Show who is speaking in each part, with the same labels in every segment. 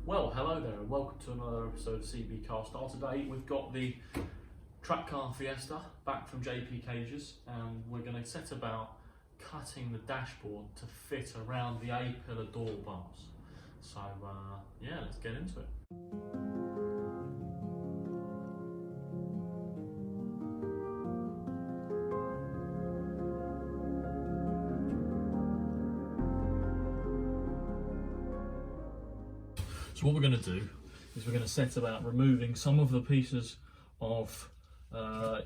Speaker 1: Well, hello there and welcome to another episode of CB Car Style. Today we've got the track car Fiesta back from JP Cages, and we're going to set about cutting the dashboard to fit around the A-pillar door bars. So yeah, let's get into it. So what we're going to do is we're going to set about removing some of the pieces of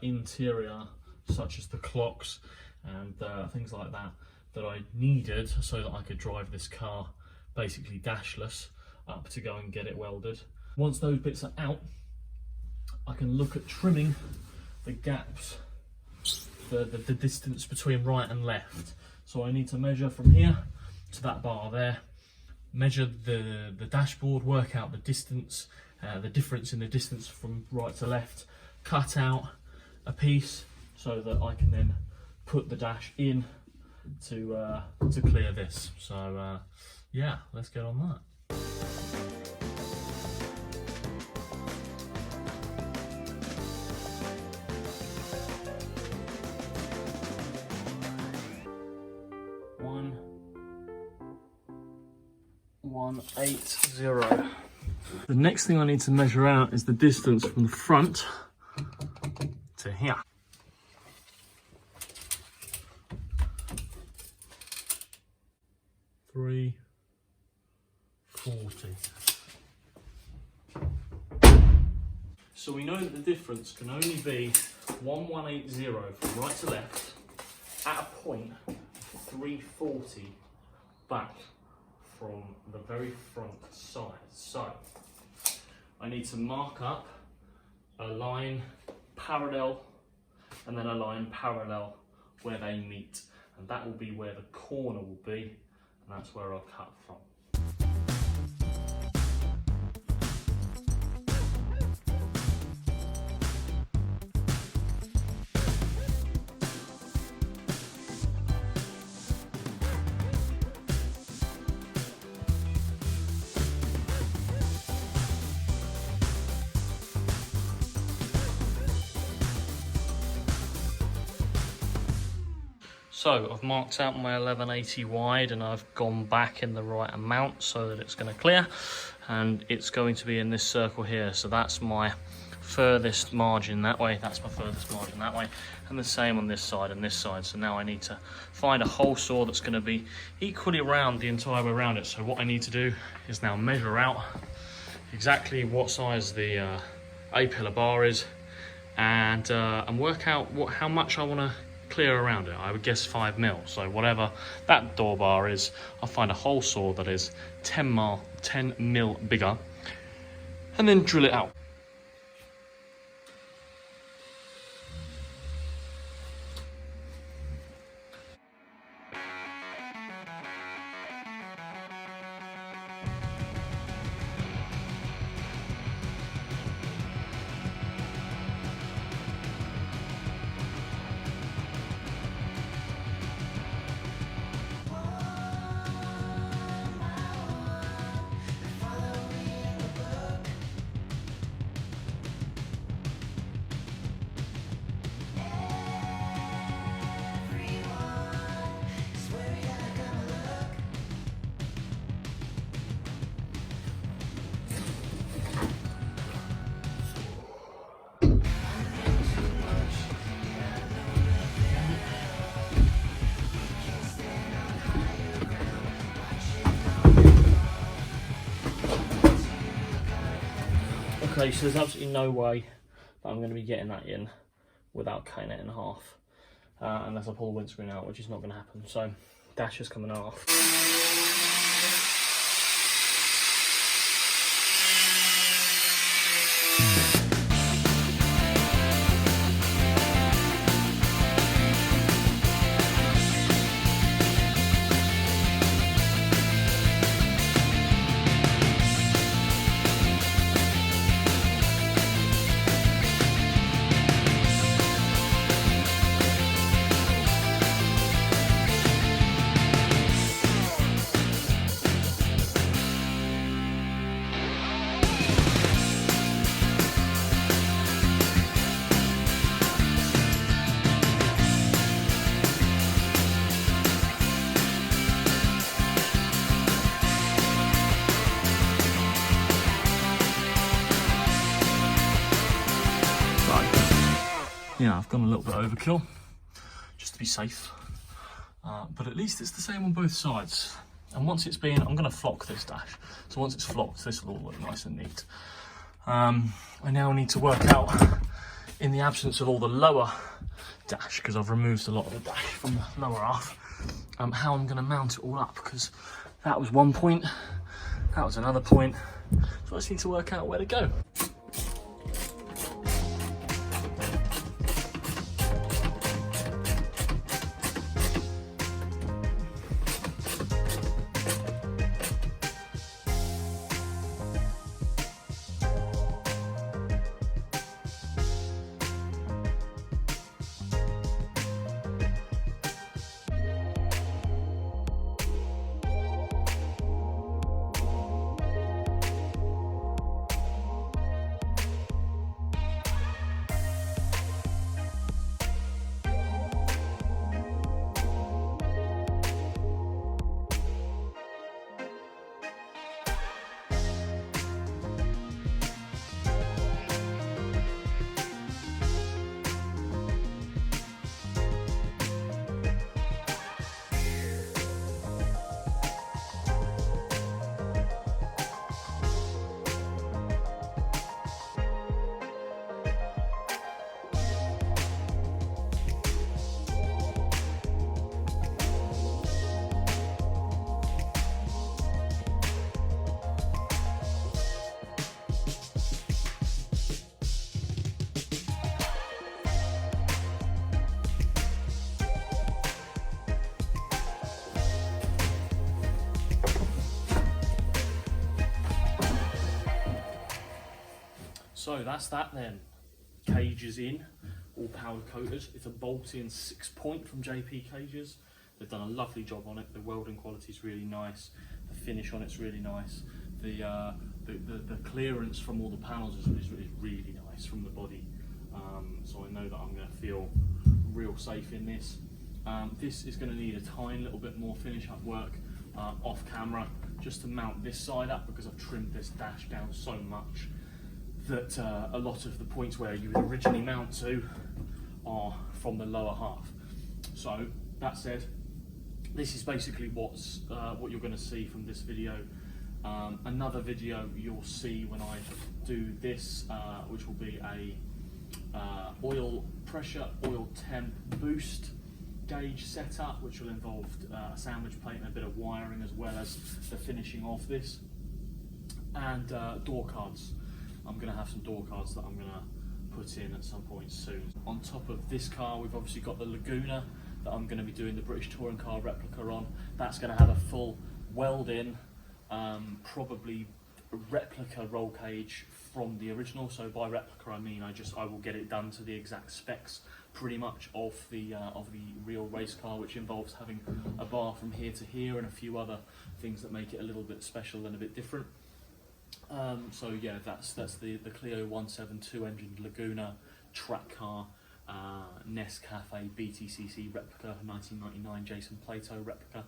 Speaker 1: interior, such as the clocks and things like that, that I needed so that I could drive this car basically dashless up to go and get it welded. Once those bits are out, I can look at trimming the gaps, the distance between right and left. So I need to measure from here to that bar there, measure the dashboard, work out the distance, the difference in the distance from right to left, cut out a piece so that I can then put the dash in to clear this. So yeah, let's get on that. One 180. The next thing I need to measure out is the distance from the front to here. $340. So we know that the difference can only be 180 from right to left at a point of 340 back from the very front side. So I need to mark up a line parallel and then a line parallel where they meet, and that will be where the corner will be, and that's where I'll cut from. So I've marked out my 1180 wide and I've gone back in the right amount so that it's going to clear, and it's going to be in this circle here. So that's my furthest margin that way, that's my furthest margin that way, and the same on this side and this side. So now I need to find a hole saw that's going to be equally round the entire way around it. So what I need to do is now measure out exactly what size the A-pillar bar is, and work out how much I want to clear around it. I would guess 5 mil. So whatever that door bar is, I'll find a hole saw that is 10 mil bigger, and then drill it out. Okay, so there's absolutely no way that I'm going to be getting that in without cutting it in half, unless I pull the windscreen out, which is not going to happen. So dash is coming off. yeah, I've gone a little bit overkill, just to be safe. But at least it's the same on both sides. And once it's been, I'm going to flock this dash. So once it's flocked, this will all look nice and neat. I now need to work out, in the absence of all the lower dash, because I've removed a lot of the dash from the lower half, how I'm going to mount it all up, because that was one point, that was another point, so I just need to work out where to go. So that's that then. Cage is in, all powder coated. It's a bolt-in 6-point from JP Cages. They've done a lovely job on it. The welding quality is really nice. The finish on it's really nice. The clearance from all the panels is really nice from the body. So I know that I'm going to feel real safe in this. This is going to need a tiny little bit more finish up work off camera, just to mount this side up, because I've trimmed this dash down so much that a lot of the points where you would originally mount to are from the lower half. So that said, this is basically what you're going to see from this video. Another video you'll see when I do this, which will be a oil pressure, oil temp boost gauge setup, which will involve a sandwich plate and a bit of wiring, as well as the finishing of this, and door cards. I'm going to have some door cards that I'm going to put in at some point soon. On top of this car, we've obviously got the Laguna that I'm going to be doing the British touring car replica on. That's going to have a full weld-in, probably replica roll cage from the original. So by replica I mean I will get it done to the exact specs pretty much of the real race car, which involves having a bar from here to here and a few other things that make it a little bit special and a bit different. So yeah, that's the Clio 172 engine Laguna track car, Nescafe BTCC replica, 1999 Jason Plato replica,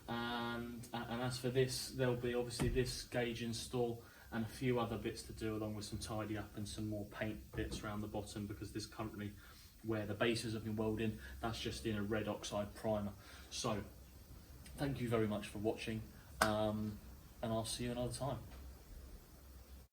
Speaker 1: and as for this, there'll be obviously this gauge install and a few other bits to do, along with some tidy up and some more paint bits around the bottom, because this currently, where the bases have been welded in, that's just in a red oxide primer. So thank you very much for watching, and I'll see you another time.